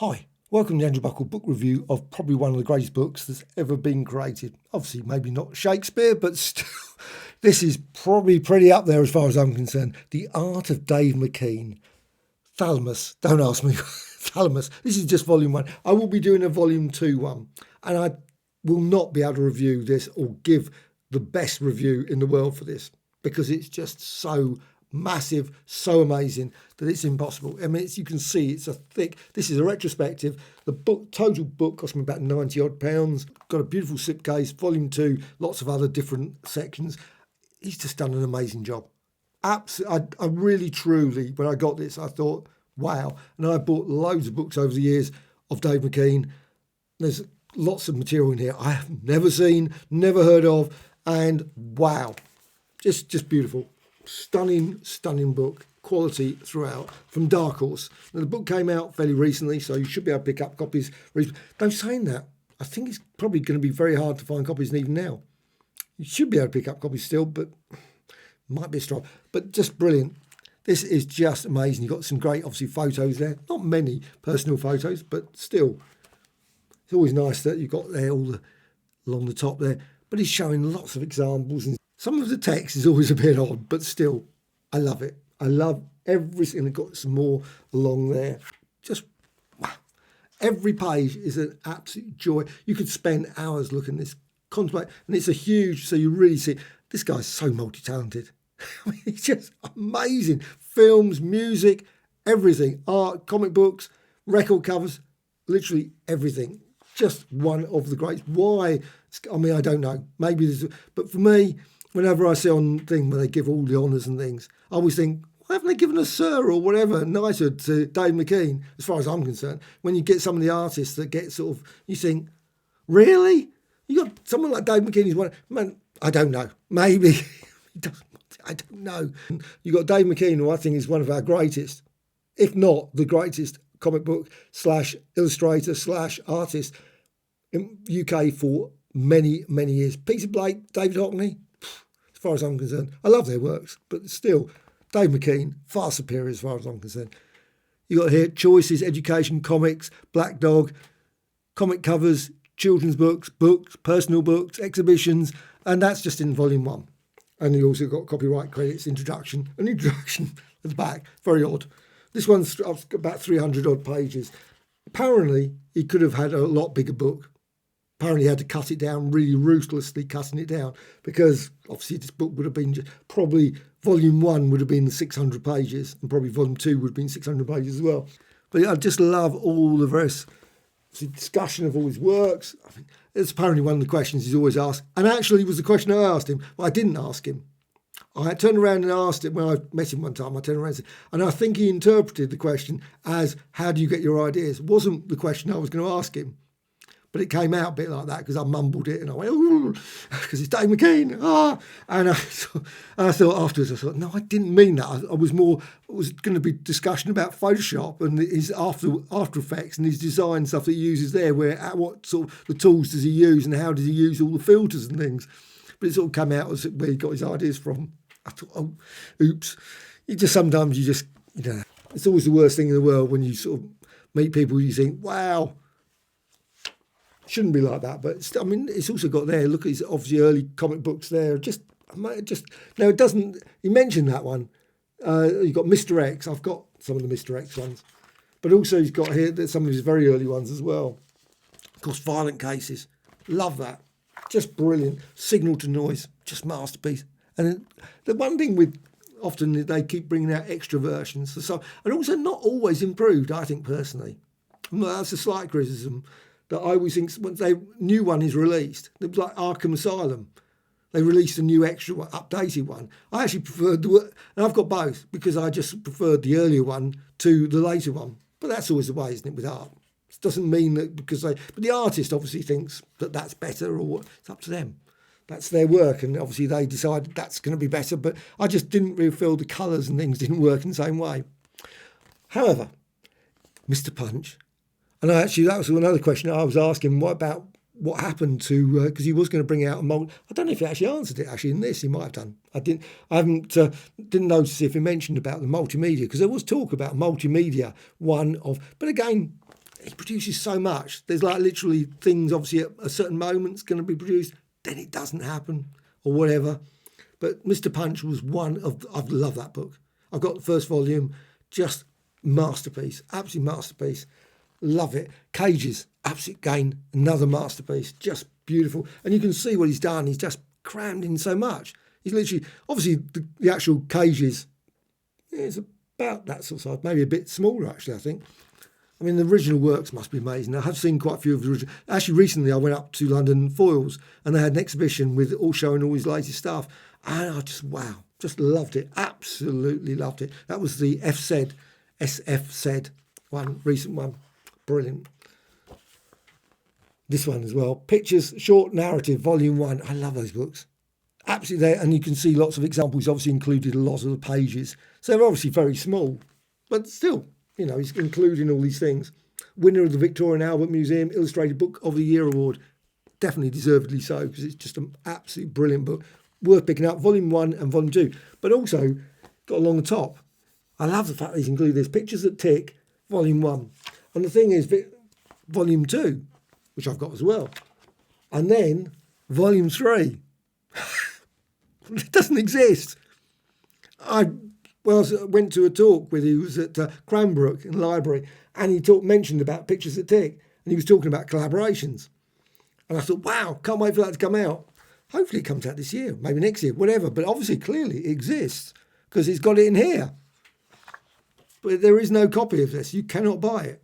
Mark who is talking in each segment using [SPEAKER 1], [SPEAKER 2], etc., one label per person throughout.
[SPEAKER 1] Hi, welcome to the Andrew Buckle book review of probably one of the greatest books that's ever been created. Obviously, maybe not Shakespeare, but still, this is probably pretty up there as far as I'm concerned. The Art of Dave McKean. Thalamus, don't ask me. Thalamus. This is just volume 1. I will be doing a volume 2 one, and I will not be able to review this or give the best review in the world for this because it's just so massive, so amazing that it's impossible. I mean, you can see it's a thick. This is a retrospective. The total book cost me about 90 odd pounds. Got a beautiful slipcase. Volume 2, lots of other different sections. He's just done an amazing job. Absolutely, I really, truly, when I got this, I thought, wow. And I bought loads of books over the years of Dave McKean. There's lots of material in here I have never seen, never heard of, and wow, just beautiful. Stunning book, quality throughout, from Dark Horse. Now, the book came out fairly recently, so you should be able to pick up copies. Though saying that, I think it's probably going to be very hard to find copies even now. You should be able to pick up copies still, but might be a struggle. But just brilliant. This is just amazing. You've got some great, obviously, photos there. Not many personal photos, but still. It's always nice that you've got there all along the top there. But he's showing lots of examples, and some of the text is always a bit odd, but still, I love it. I love everything. I've got some more along there. Just, wow. Every page is an absolute joy. You could spend hours looking at this, contemplate, and it's a huge, so you really see, this guy's so multi-talented. I mean, he's just amazing. Films, music, everything. Art, comic books, record covers, literally everything. Just one of the greats. Why? I mean, I don't know. Maybe there's, but for me, whenever I see on thing where they give all the honours and things, I always think, why haven't they given a sir or whatever nicer to Dave McKean, as far as I'm concerned? When you get some of the artists that get sort of, you think, really? You got someone like Dave McKean, he's one, man, I don't know. Maybe. He doesn't, I don't know. You got Dave McKean, who I think is one of our greatest, if not the greatest comic book / illustrator / artist in UK for many years. Peter Blake, David Hockney, as far as I'm concerned, I love their works, but still, Dave McKean, far superior as far as I'm concerned. You got here choices, education, comics, Black Dog, comic covers, children's books, personal books, exhibitions, and that's just in volume 1. And you also got copyright credits, an introduction at the back, very odd. This one's about 300 odd pages. Apparently, he could have had a lot bigger book. Apparently, he had to cut it down, really ruthlessly cutting it down, because obviously this book would have been probably volume 1 would have been 600 pages, and probably volume 2 would have been 600 pages as well. But I just love all the various discussion of all his works. I mean, it's apparently one of the questions he's always asked, and actually it was the question I asked him. Well, I didn't ask him. I turned around and asked him when I met him one time. I turned around and said, and I think he interpreted the question as, how do you get your ideas? It wasn't the question I was going to ask him. But it came out a bit like that because I mumbled it and I went, ooh, because it's Dave McKean. And I thought afterwards, no, I didn't mean that. It was going to be discussion about Photoshop and his After Effects and his design stuff that he uses there, what sort of the tools does he use and how does he use all the filters and things. But it sort of came out as where he got his ideas from. I thought, oh, oops. Sometimes it's always the worst thing in the world when you sort of meet people you think, wow, shouldn't be like that, but it's also got there. Look at his obviously early comic books there. No, it doesn't. You mentioned that one. You've got Mr. X. I've got some of the Mr. X ones, but also he's got here some of his very early ones as well. Of course, Violent Cases. Love that. Just brilliant. Signal to Noise. Just masterpiece. And the one thing with often they keep bringing out extra versions, and also not always improved. I think personally, that's a slight criticism. That I always think once new one is released, it was like Arkham Asylum. They released a new extra one, updated one. I actually preferred and I've got both because I just preferred the earlier one to the later one. But that's always the way, isn't it, with art? It doesn't mean that but the artist obviously thinks that that's better, or it's up to them. That's their work, and obviously they decided that's going to be better. But I just didn't really feel the colours and things didn't work in the same way. However, Mr. Punch. And that was another question I was asking. What happened to? Because he was going to bring out a mold. I don't know if he actually answered it. Actually, in this, he might have done. I didn't notice if he mentioned about the multimedia, because there was talk about multimedia. But again, he produces so much. There's like literally things, obviously, at a certain moment's going to be produced, then it doesn't happen or whatever. But Mr. Punch was one of, I love that book. I've got the first volume, just masterpiece, absolute masterpiece. Love it. Cages, absolute again, another masterpiece, just beautiful. And you can see what he's done. He's just crammed in so much. He's literally, obviously, the actual Cages is about that sort of size, maybe a bit smaller, actually, I think. I mean, the original works must be amazing. I have seen quite a few of the original. Actually, recently I went up to London Foils and they had an exhibition with all showing all his latest stuff. And I just, wow, just loved it. Absolutely loved it. That was the SF one, recent one. Brilliant. This one as well. Pictures, Short Narrative, Volume 1. I love those books. Absolutely there. And you can see lots of examples. Obviously included a lot of the pages. So they're obviously very small. But still, you know, he's including all these things. Winner of the Victoria and Albert Museum Illustrated Book of the Year Award. Definitely deservedly so, because it's just an absolutely brilliant book. Worth picking up, Volume 1 and Volume 2. But also, got along the top. I love the fact that he's included this. Pictures That Tick, Volume 1. And the thing is, Volume 2, which I've got as well. And then Volume 3. It doesn't exist. I went to a talk with, he was at Cranbrook in the library, and he mentioned about Pictures That Tick, and he was talking about collaborations. And I thought, wow, can't wait for that to come out. Hopefully it comes out this year, maybe next year, whatever. But obviously, clearly it exists because he's got it in here. But there is no copy of this. You cannot buy it.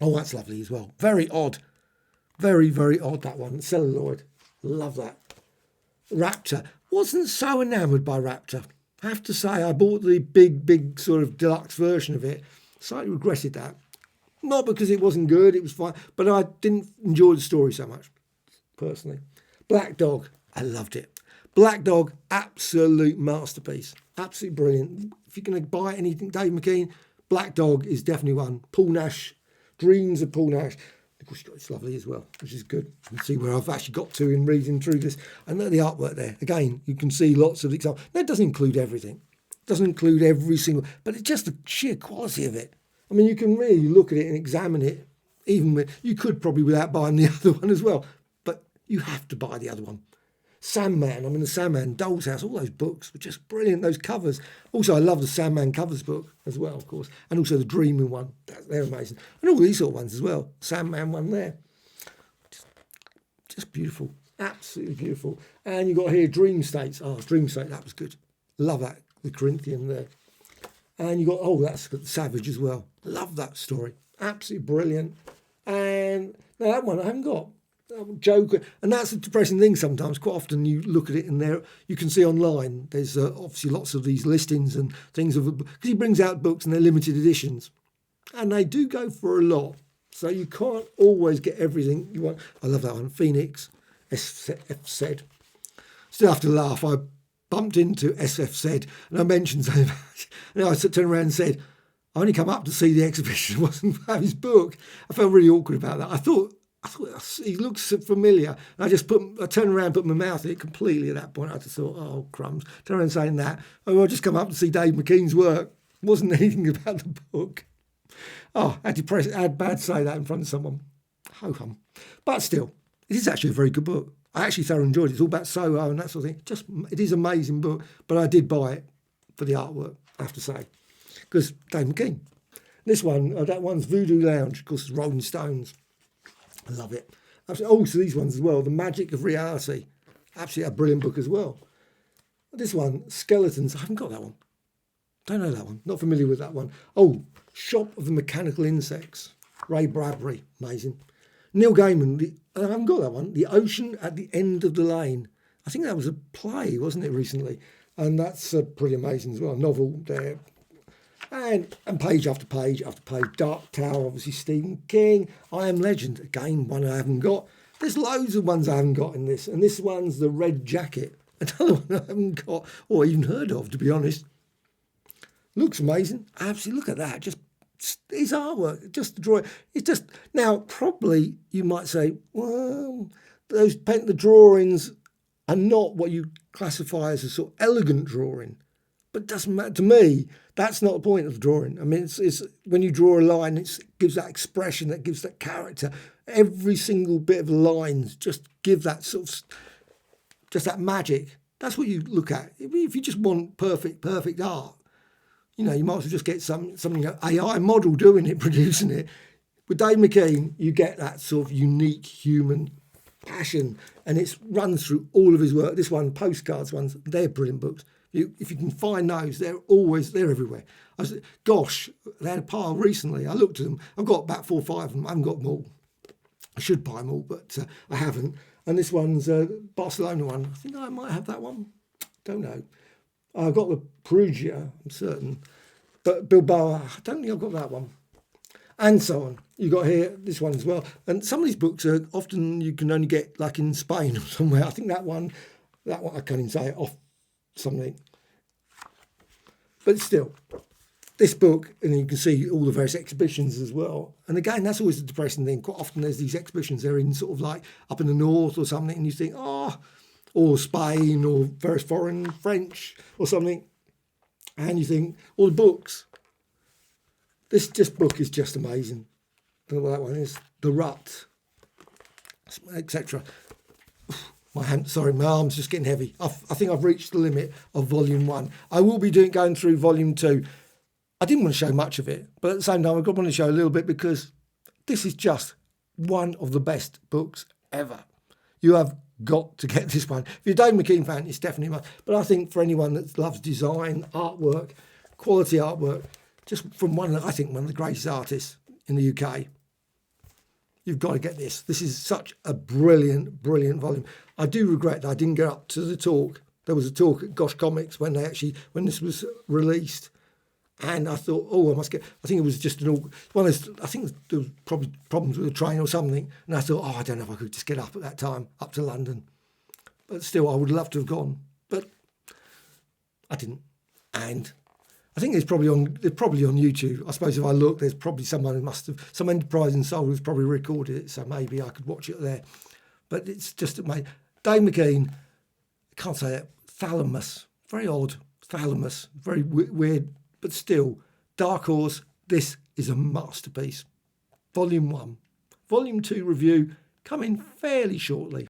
[SPEAKER 1] Oh, that's lovely as well. Very odd. Very, very odd, that one. Celluloid. Love that. Raptor. Wasn't so enamoured by Raptor. I have to say, I bought the big sort of deluxe version of it. Slightly regretted that. Not because it wasn't good, it was fine, but I didn't enjoy the story so much, personally. Black Dog. I loved it. Black Dog, absolute masterpiece. Absolutely brilliant. If you're going to buy anything, Dave McKean, Black Dog is definitely one. Paul Nash, Dreams of Paul Nash. Of course, it's lovely as well, which is good. You can see where I've actually got to in reading through this. And the artwork there. Again, you can see lots of examples. That doesn't include everything. It doesn't include every single, but it's just the sheer quality of it. I mean, you can really look at it and examine it, even with, you could probably without buying the other one as well, but you have to buy the other one. Sandman, I mean, the Sandman, Doll's House, all those books were just brilliant, those covers. Also, I love the Sandman covers book as well, of course, and also the Dreaming one. They're amazing. And all these sort of ones as well. Sandman one there. Just beautiful. Absolutely beautiful. And you've got here Dream States. Oh, Dream State, that was good. Love that, the Corinthian there. And you got, oh, that's got Savage as well. Love that story. Absolutely brilliant. And now that one I haven't got. Joker, and that's a depressing thing sometimes. Quite often you look at it and there you can see online there's obviously lots of these listings and things of, because he brings out books and they're limited editions and they do go for a lot, so you can't always get everything you want. I love that one. Phoenix, SF said. Still have to laugh. I bumped into SF said and I mentioned something about it. And I turned around and said, I only come up to see the exhibition, it wasn't about his book. I felt really awkward about that. I thought he looks familiar. And I turned around, put my mouth in it completely at that point. I just thought, oh, crumbs. Turned around saying that. Oh, I just come up to see Dave McKean's work. It wasn't anything about the book. Oh, how bad to say that in front of someone. Ho-hum. But still, it is actually a very good book. I actually thoroughly enjoyed it. It's all about Soho and that sort of thing. It is an amazing book. But I did buy it for the artwork, I have to say. Because Dave McKean. This one, that one's Voodoo Lounge. Of course, it's Rolling Stones. I love it. Also, these ones as well. The Magic of Reality. Absolutely a brilliant book as well. This one, Skeletons. I haven't got that one. Don't know that one. Not familiar with that one. Oh, Shop of the Mechanical Insects. Ray Bradbury. Amazing. Neil Gaiman. I haven't got that one. The Ocean at the End of the Lane. I think that was a play, wasn't it, recently? And that's pretty amazing as well. A novel there. And page after page after page. Dark Tower, obviously Stephen King. I Am Legend, again, one I haven't got. There's loads of ones I haven't got in this. And this one's The Red Jacket. Another one I haven't got or even heard of, to be honest. Looks amazing. Absolutely, look at that. Just his artwork, just the drawing. It's just, now, probably you might say, well, the drawings are not what you classify as a sort of elegant drawing. But it doesn't matter to me. That's not the point of the drawing. I mean, it's when you draw a line, it gives that expression, that gives that character. Every single bit of the lines just give that sort of, just that magic. That's what you look at. If you just want perfect art, you know, you might as well just get some AI model doing it, producing it. With Dave McKean, you get that sort of unique human passion, and it runs through all of his work. This one, postcards ones, they're brilliant books. If you can find those, they're everywhere. Gosh, they had a pile recently. I looked at them. I've got about 4 or 5 of them. I haven't got them all. I should buy them all, but I haven't. And this one's a Barcelona one. I think I might have that one. Don't know. I've got the Perugia, I'm certain. But Bilbao, I don't think I've got that one. And so on. You got here this one as well. And some of these books are often you can only get like in Spain or somewhere. I think that one I can't even say it off something. But still, this book, and you can see all the various exhibitions as well. And again, that's always a depressing thing. Quite often there's these exhibitions, they're in sort of like up in the north or something, and you think, or Spain or various foreign French or something. And you think, all the books. This book is just amazing. I don't know what that one is. The Rut, etc. My arm's just getting heavy. I think I've reached the limit of volume 1. I will be going through volume 2. I didn't want to show much of it, but at the same time, I want to show a little bit because this is just one of the best books ever. You have got to get this one. If you're a Dave McKean fan, it's definitely one. But I think for anyone that loves design, artwork, quality artwork, just from one of the greatest artists in the UK, you've got to get this. This is such a brilliant volume. I do regret that I didn't get up to the talk. There was a talk at Gosh Comics when this was released. And I thought, I must get. I think it was just I think there was probably problems with the train or something. And I thought, I don't know if I could just get up at that time, up to London. But still, I would love to have gone. But I didn't. And I think they're probably on YouTube. I suppose if I look, there's probably some enterprising soul who's probably recorded it. So maybe I could watch it there. But it's just amazing. Dave McKean, I can't say it. Thalamus, very odd. Thalamus, very weird. But still, Dark Horse, this is a masterpiece. Volume 1. Volume 2 review coming fairly shortly.